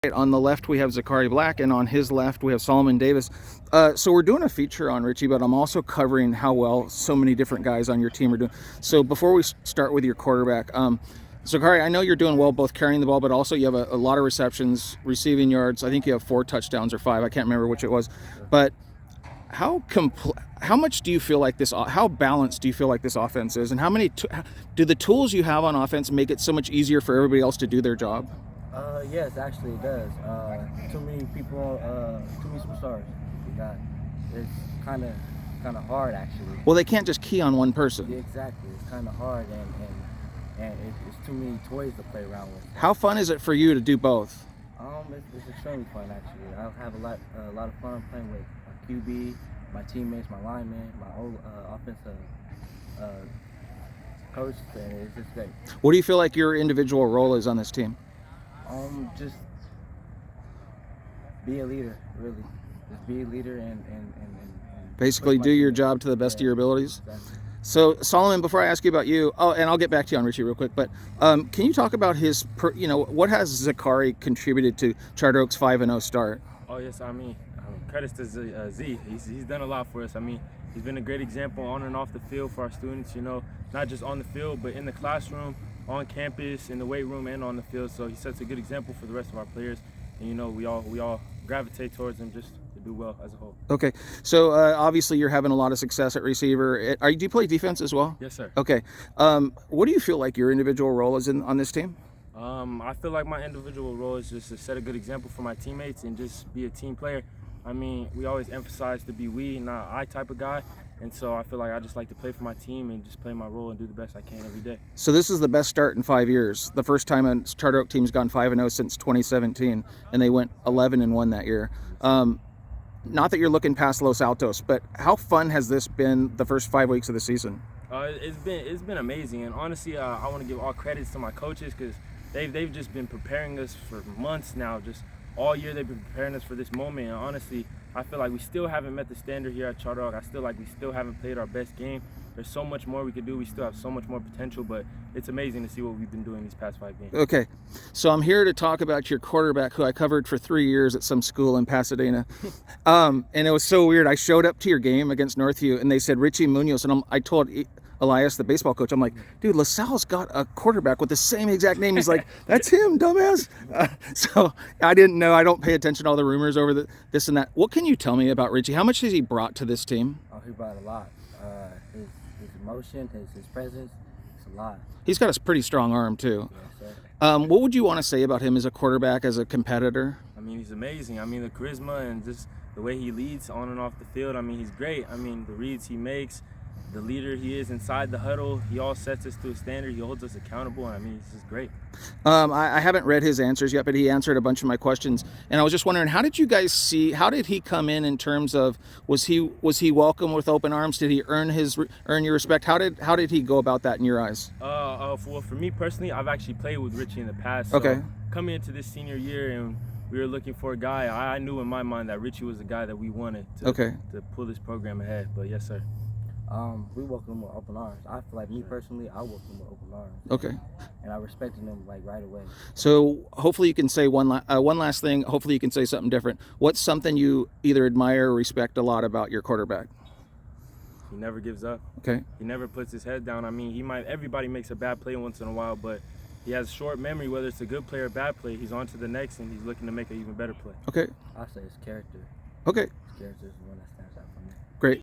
On the left, we have Zakkarii Black, and on his left, we have Solomon Davis. So we're doing a feature on Richie, but I'm also covering how well so many different guys on your team are doing. So before we start with your quarterback, Zakkarii, I know you're doing well both carrying the ball, but also you have a lot of receptions, receiving yards. I think you have 4 touchdowns or 5. I can't remember which it was. But how much do you feel like this? How balanced do you feel like this offense is, and how many do the tools you have on offense make it so much easier for everybody else to do their job? Yes, actually it does. Too many people, too many superstars. We got. It's kind of hard actually. Well, they can't just key on one person. Yeah, exactly. It's kind of hard, and it's too many toys to play around with. How fun is it for you to do both? It's extremely fun actually. I have a lot of fun playing with my QB, my teammates, my linemen, my old offensive coach, and it's just great. What do you feel like your individual role is on this team? Just be a leader, really. Just be a leader and Basically do your job to the best of your abilities. Exactly. So Solomon, before I ask you about you, and I'll get back to you on Richie real quick, but can you talk about his, what has Zakkarii contributed to Charter Oak's 5-0 start? Oh yes, credits to Z. He's done a lot for us. He's been a great example on and off the field for our students. Not just on the field, but in the classroom, on campus, in the weight room, and on the field. So he sets a good example for the rest of our players. And we all gravitate towards him just to do well as a whole. Okay, so obviously you're having a lot of success at receiver. Do you play defense as well? Yes, sir. Okay, what do you feel like your individual role is on this team? I feel like my individual role is just to set a good example for my teammates and just be a team player. We always emphasize to be we, not I type of guy. And so I feel like I just like to play for my team and just play my role and do the best I can every day. So this is the best start in 5 years. The first time a Charter Oak team's gone 5-0 since 2017, and they went 11-1 that year. Not that you're looking past Los Altos, but how fun has this been the first 5 weeks of the season? It's been amazing, and honestly, I want to give all credits to my coaches because they've just been preparing us for months now. Just all year they've been preparing us for this moment, and honestly, I feel like we still haven't met the standard here at Charter Oak. I feel like we still haven't played our best game. There's so much more we could do. We still have so much more potential, but it's amazing to see what we've been doing these past 5 games. Okay, so I'm here to talk about your quarterback, who I covered for 3 years at some school in Pasadena. And it was so weird. I showed up to your game against Northview, and they said Richie Munoz, and I told Elias, the baseball coach, I'm like, dude, LaSalle's got a quarterback with the same exact name. He's like, that's him, dumbass. So I didn't know. I don't pay attention to all the rumors over this and that. What can you tell me about Richie? How much has he brought to this team? Oh, he brought a lot. His emotion, his presence, it's a lot. He's got a pretty strong arm, too. Yes, sir. What would you want to say about him as a quarterback, as a competitor? He's amazing. The charisma and just the way he leads on and off the field. He's great. The reads he makes, the leader he is inside the huddle, he all sets us to a standard. He holds us accountable, and he's just great. I haven't read his answers yet, but he answered a bunch of my questions, and I was just wondering, how did you guys see? How did he come in terms of was he welcome with open arms? Did he earn your respect? How did he go about that in your eyes? For me personally, I've actually played with Richie in the past. So okay. Coming into this senior year and we were looking for a guy, I knew in my mind that Richie was the guy that we wanted to pull this program ahead. But yes, sir. We welcome him with open arms. I feel like me personally, I welcome him with open arms. Okay. And I respected him right away. So hopefully you can say one last thing. Hopefully you can say something different. What's something you either admire or respect a lot about your quarterback? He never gives up. Okay. He never puts his head down. Everybody makes a bad play once in a while, but he has short memory, whether it's a good play or bad play. He's on to the next, and he's looking to make an even better play. Okay. I say his character. Okay. His character is the one that